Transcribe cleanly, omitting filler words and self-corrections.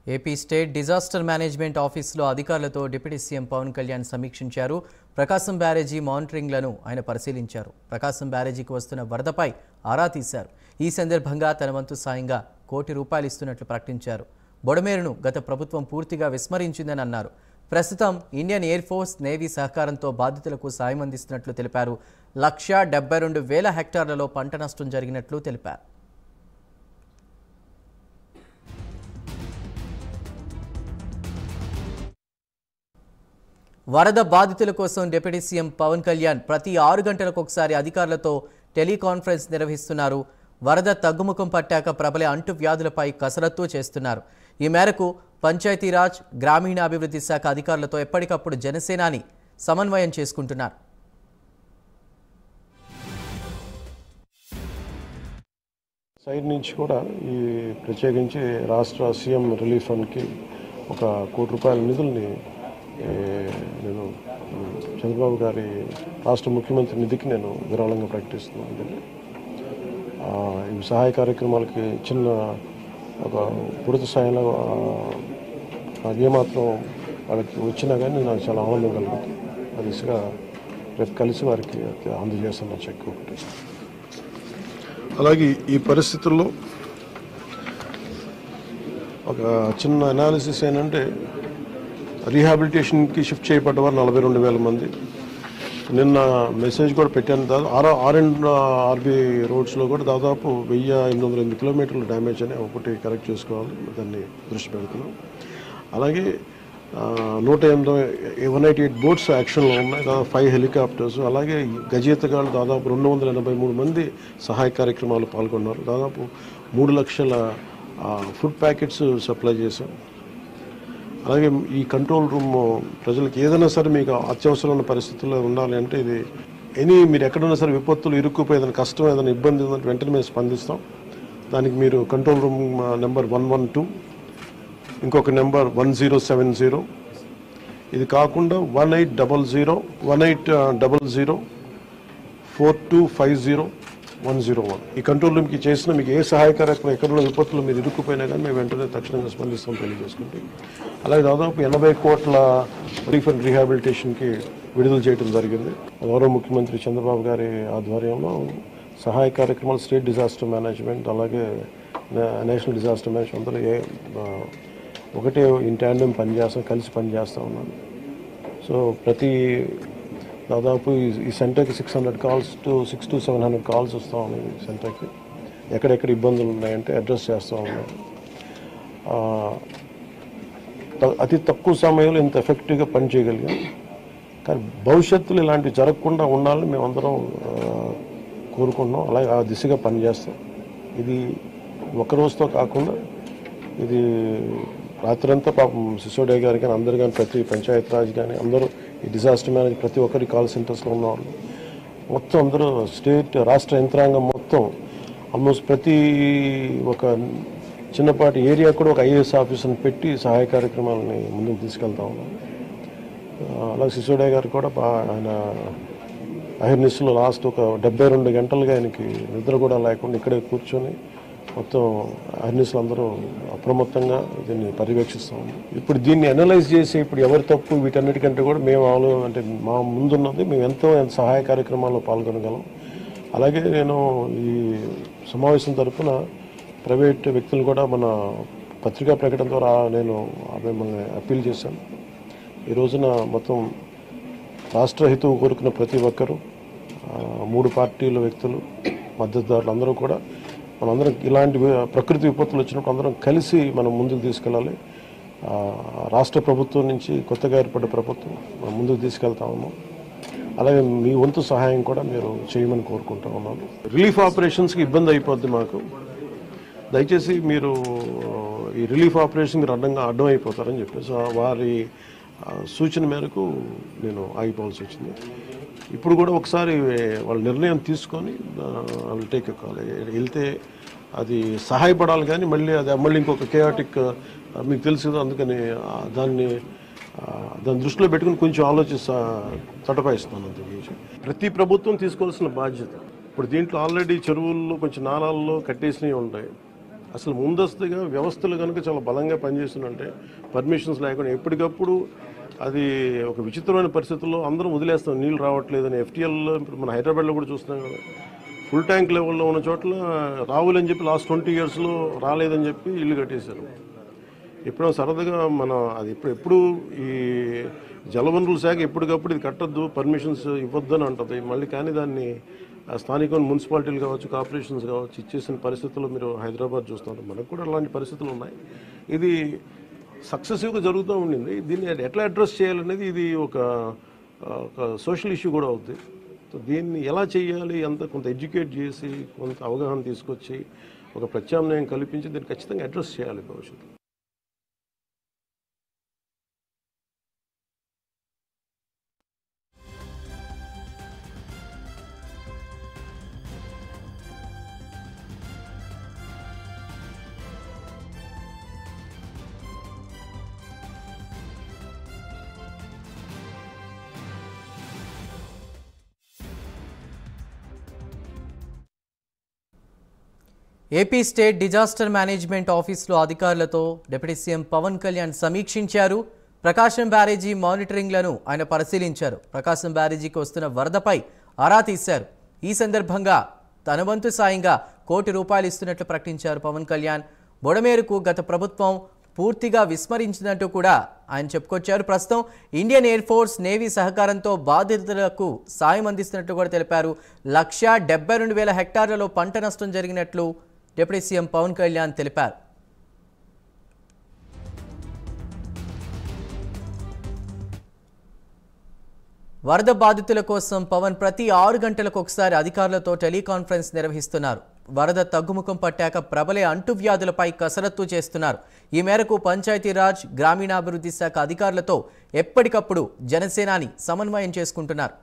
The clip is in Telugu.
ఏపీ స్టేట్ డిజాస్టర్ మేనేజ్మెంట్ ఆఫీసులో అధికారులతో డిప్యూటీ సీఎం పవన్ కళ్యాణ్ సమీక్షించారు. ప్రకాశం బ్యారేజీ మానిటరింగ్లను ఆయన పరిశీలించారు. ప్రకాశం బ్యారేజీకి వస్తున్న వరదపై ఆరా తీశారు. ఈ సందర్భంగా తన వంతు సాయంగా ₹1 ఇస్తున్నట్లు ప్రకటించారు. బొడమేరును గత ప్రభుత్వం పూర్తిగా విస్మరించిందని అన్నారు. ప్రస్తుతం ఇండియన్ ఎయిర్ ఫోర్స్, నేవీ సహకారంతో బాధితులకు సాయం అందిస్తున్నట్లు తెలిపారు. 1,72,000 హెక్టార్లలో పంట నష్టం జరిగినట్లు తెలిపారు. వరద బాధితుల కోసం డిప్యూటీ సీఎం పవన్ కళ్యాణ్ ప్రతి 6 గంటలకు ఒకసారి అధికారులతో టెలికాన్ఫరెన్స్ నిర్వహిస్తున్నారు. వరద తగ్గుముఖం పట్టాక ప్రబలే అంటువ్యాధులపై కసరత్తు చేస్తున్నారు. ఈ మేరకు పంచాయతీరాజ్, గ్రామీణాభివృద్ధి శాఖ అధికారులతో ఎప్పటికప్పుడు జనసేనాని సమన్వయం చేసుకుంటున్నారు. సైడ్ నుంచి కూడా ఈ ప్రత్యేకించి రాష్ట్ర సీఎం రిలీఫ్ ఫండ్కి ₹1 కోటి నిధుల్ని నేను చంద్రబాబు గారి రాష్ట్ర ముఖ్యమంత్రి నిధికి నేను విరాళంగా ప్రకటిస్తున్నాను. ఈ సహాయ కార్యక్రమాలకి చిన్న ఒక పూర్తి స్థాయిలో ఏమాత్రం వాళ్ళకి వచ్చినా కానీ నాకు చాలా ఆనందం కలుగుతుంది. ఆ దిశగా రేపు కలిసి వారికి అందజేస్తున్న చెక్ ఒకటి. అలాగే ఈ పరిస్థితుల్లో ఒక చిన్న అనాలిసిస్ ఏంటంటే రీహాబిలిటేషన్కి షిఫ్ట్ చేయబడ్డ వారు 42,000 మంది. నిన్న మెసేజ్ కూడా పెట్టాను. ఆర్బీ రోడ్స్లో కూడా దాదాపు 1,808 కిలోమీటర్లు డ్యామేజ్ అని ఒకటి కరెక్ట్ చేసుకోవాలి, దాన్ని దృష్టి పెడుతున్నాం. అలాగే 188 బోట్స్ యాక్షన్లో ఉన్నాయి, దాదాపు 5 హెలికాప్టర్స్. అలాగే గజేతగాళ్ళు దాదాపు 283 మంది సహాయ కార్యక్రమాలు పాల్గొన్నారు. దాదాపు 3 లక్షల ఫుడ్ ప్యాకెట్స్ సప్లై చేశాం. అలాగే ఈ కంట్రోల్ రూమ్ ప్రజలకు ఏదైనా సరే మీకు అత్యవసరమైన పరిస్థితుల్లో ఉండాలి అంటే ఇది మీరు ఎక్కడున్నా సరే విపత్తులు ఇరుక్కుపోయి ఏదైనా కష్టం, ఏదైనా ఇబ్బంది ఉందంటే వెంటనే మేము స్పందిస్తాం. దానికి మీరు కంట్రోల్ రూమ్ నెంబర్ 112, ఇంకొక నెంబర్ 1070, ఇది కాకుండా 1800-4250-101. ఈ కంట్రోల్ రూమ్కి చేసిన మీకు ఏ సహాయ కార్యక్రమం ఎక్కడున్న విపత్తులు మీరు ఇరుక్కుపోయినా కానీ మేము వెంటనే తక్షణంగా స్పందిస్తాం తెలియజేసుకుంటే. అలాగే దాదాపు 80 కోట్ల రీఫండ్ రీహాబిలిటేషన్కి విడుదల చేయడం జరిగింది. గౌరవ ముఖ్యమంత్రి చంద్రబాబు గారి ఆధ్వర్యంలో సహాయ కార్యక్రమాలు, స్టేట్ డిజాస్టర్ మేనేజ్మెంట్ అలాగే నేషనల్ డిజాస్టర్ మేనేజ్మెంట్ అందరూ ఒకటే ఇన్ ట్యాండెమ్ పనిచేస్తాం, కలిసి పనిచేస్తూ ఉన్నాం. సో దాదాపు ఈ సెంటర్కి 600 to 700 కాల్స్ వస్తూ ఉన్నాయి. ఈ సెంటర్కి ఎక్కడెక్కడ ఇబ్బందులు ఉన్నాయంటే అడ్రస్ చేస్తూ ఉన్నాం. అతి తక్కువ సమయంలో ఇంత ఎఫెక్టివ్గా పనిచేయగలిగాం. కానీ భవిష్యత్తులో ఇలాంటివి జరగకుండా ఉండాలని మేమందరం కోరుకుంటున్నాం. అలాగే ఆ దిశగా పనిచేస్తాం. ఇది ఒక రోజుతో కాకుండా ఇది రాత్రంతా పాపం సిసోడియా గారు కానీ అందరు కానీ ప్రతి పంచాయతీరాజ్ కానీ అందరూ ఈ డిజాస్టర్ మేనేజ్ ప్రతి ఒక్కరి కాల్ సెంటర్స్లో ఉన్నవాళ్ళు మొత్తం అందరూ రాష్ట్ర యంత్రాంగం మొత్తం ఆల్మోస్ట్ ప్రతి ఒక చిన్నపాటి ఏరియా కూడా ఒక IAS ఆఫీసర్ని పెట్టి సహాయ కార్యక్రమాలని ముందుకు తీసుకెళ్తా ఉన్నాం. అలాగే సిసోడియా గారు కూడా ఆయన అహిర్నిస్లో లాస్ట్ ఒక 72 గంటలుగా ఆయనకి నిద్ర కూడా లేకుండా ఇక్కడే కూర్చొని మొత్తం అహిర్నిస్లు అందరూ అప్రమత్తంగా దీన్ని పర్యవేక్షిస్తాం. ఇప్పుడు దీన్ని అనలైజ్ చేసి ఇప్పుడు ఎవరి తప్పు వీటన్నిటికంటే కూడా మేము అంటే మా ముందున్నది మేము ఎంతో సహాయ కార్యక్రమాల్లో పాల్గొనగలం. అలాగే నేను ఈ సమావేశం తరఫున ప్రైవేట్ వ్యక్తులు కూడా మన పత్రికా ప్రకటన ద్వారా నేను మిమ్మల్ని అప్పీల్ చేశాను. ఈ రోజున మొత్తం రాష్ట్ర హితవు కోరుకున్న ప్రతి ఒక్కరూ 3 పార్టీల వ్యక్తులు, మద్దతుదారులు అందరూ కూడా మనందరం ఇలాంటి ప్రకృతి విపత్తులు వచ్చినప్పుడు అందరం కలిసి మనం ముందుకు తీసుకెళ్ళాలి. రాష్ట్ర ప్రభుత్వం నుంచి కొత్తగా ఏర్పడ్డ ప్రభుత్వం మనం ముందుకు తీసుకెళ్తా ఉన్నాం. అలాగే మీ వంతు సహాయం కూడా మీరు చేయమని కోరుకుంటా ఉన్నాను. రిలీఫ్ ఆపరేషన్స్కి ఇబ్బంది అయిపోద్ది మాకు. దయచేసి మీరు ఈ రిలీఫ్ ఆపరేషన్ మీరు అడ్డం అయిపోతారని చెప్పేసి వారి సూచన మేరకు నేను ఆగిపోవాల్సి వచ్చింది. ఇప్పుడు కూడా ఒకసారి వాళ్ళ నిర్ణయం తీసుకొని వాళ్ళు టేక్ కాల్ వెళ్తే అది సహాయపడాలి. కానీ మళ్ళీ ఇంకొక కేయాటిక్ మీకు తెలుసు కదా, అందుకని దాన్ని దృష్టిలో పెట్టుకుని కొంచెం తటపాయిస్తున్నాను. అంతకుమించి ప్రతి ప్రభుత్వం తీసుకోవాల్సిన బాధ్యత. ఇప్పుడు దీంట్లో ఆల్రెడీ చెరువుల్లో కొంచెం నాలాల్లో కట్టేసినవి ఉంటాయి. అసలు ముందస్తుగా వ్యవస్థలు కనుక చాలా బలంగా పనిచేస్తుందంటే పర్మిషన్స్ లేకుండా ఎప్పటికప్పుడు అది ఒక విచిత్రమైన పరిస్థితుల్లో అందరం వదిలేస్తాం, నీళ్ళు రావట్లేదని. ఎఫ్టీఎల్లో ఇప్పుడు మన హైదరాబాద్లో కూడా చూస్తున్నాం కదా, ఫుల్ ట్యాంక్ లెవెల్లో ఉన్న చోట్ల రావులని చెప్పి లాస్ట్ 20 yearsలో రాలేదని చెప్పి ఇల్లు కట్టేశారు. ఎప్పుడో సరదాగా మనం అది ఎప్పుడు ఈ జలవనరుల శాఖ ఎప్పటికప్పుడు ఇది కట్టద్దు, పర్మిషన్స్ ఇవ్వద్దు అని అంటుంది. మళ్ళీ కానీ దాన్ని స్థానిక మున్సిపాలిటీలు కావచ్చు, కార్పొరేషన్స్ కావచ్చు ఇచ్చేసిన పరిస్థితుల్లో మీరు హైదరాబాద్ చూస్తున్నారు. మనకు కూడా అలాంటి పరిస్థితులు ఉన్నాయి. ఇది సక్సెసివ్గా జరుగుతూ ఉండింది. దీన్ని ఎట్లా అడ్రస్ చేయాలనేది ఇది ఒక సోషల్ ఇష్యూ కూడా అవుతుంది. సో దీన్ని ఎలా చేయాలి, కొంత ఎడ్యుకేట్ చేసి కొంత అవగాహన తీసుకొచ్చి ఒక ప్రత్యామ్నాయం కల్పించి దీన్ని ఖచ్చితంగా అడ్రస్ చేయాలి భవిష్యత్తులో. ఏపీ స్టేట్ డిజాస్టర్ మేనేజ్మెంట్ ఆఫీసులో అధికారులతో డిప్యూటీ సీఎం పవన్ కళ్యాణ్ సమీక్షించారు. ప్రకాశం బ్యారేజీ మానిటరింగ్లను ఆయన పరిశీలించారు. ప్రకాశం బ్యారేజీకి వస్తున్న వరదపై ఆరా తీశారు. ఈ సందర్భంగా తన వంతు సాయంగా ₹1 కోటి ఇస్తున్నట్లు ప్రకటించారు పవన్ కళ్యాణ్. బొడమేరుకు గత ప్రభుత్వం పూర్తిగా విస్మరించిందంటూ కూడా ఆయన చెప్పుకొచ్చారు. ప్రస్తుతం ఇండియన్ ఎయిర్ ఫోర్స్, నేవీ సహకారంతో బాధితులకు సాయం అందిస్తున్నట్లు కూడా తెలిపారు. 1,72,000 హెక్టార్లలో పంట నష్టం జరిగినట్లు డిప్యూటీ సీఎం పవన్ కళ్యాణ్ తెలిపారు. వరద బాధితుల కోసం పవన్ ప్రతి 6 గంటలకు ఒకసారి అధికారులతో టెలికాన్ఫరెన్స్ నిర్వహిస్తున్నారు. వరద తగ్గుముఖం పట్టాక ప్రబలే అంటువ్యాధులపై కసరత్తు చేస్తున్నారు. ఈ మేరకు పంచాయతీరాజ్, గ్రామీణాభివృద్ధి శాఖ అధికారులతో ఎప్పటికప్పుడు జనసేనాని సమన్వయం చేసుకుంటున్నారు.